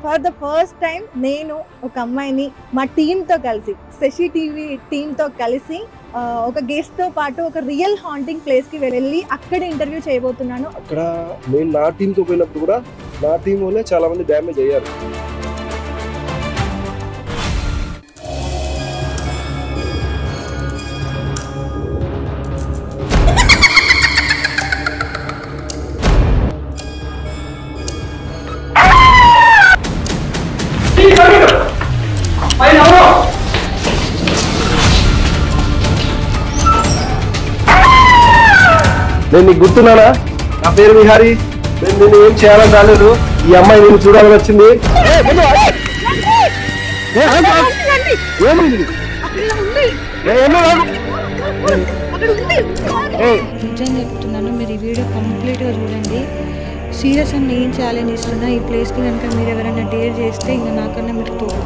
For the first time నేను ఒక అమ్మాయిని మా టీంతో కలిసి శశి టీవీ టీంతో కలిసి ఒక గెస్ట్ తో పాటు ఒక రియల్ హాంటింగ్ ప్లేస్ కి వెళ్ళి అక్కడ ఇంటర్వ్యూ చేయబోతున్నాను. అక్కడ నేను నా టీంతో పోయినప్పుడు కూడా నా టీం వల్లే చాలా మంది డ్యామేజ్ అయ్యారు. నేను నీకు గుర్తున్నానా? నా పేరు విహారీ. నేను నిన్ను ఏం చేయాలని రాలేదు. ఈ అమ్మాయి నేను చూడాలని వచ్చింది. నిజంగా చెప్తున్నాను, మీరు ఈ వీడియో కంప్లీట్గా చూడండి. సీరియస్ అని నేను ఛాలెంజ్ ఇస్తున్నా. ఈ ప్లేస్కి కనుక మీరు ఎవరైనా డేర్ చేస్తే ఇంకా నాకన్నా మీరు తోడు.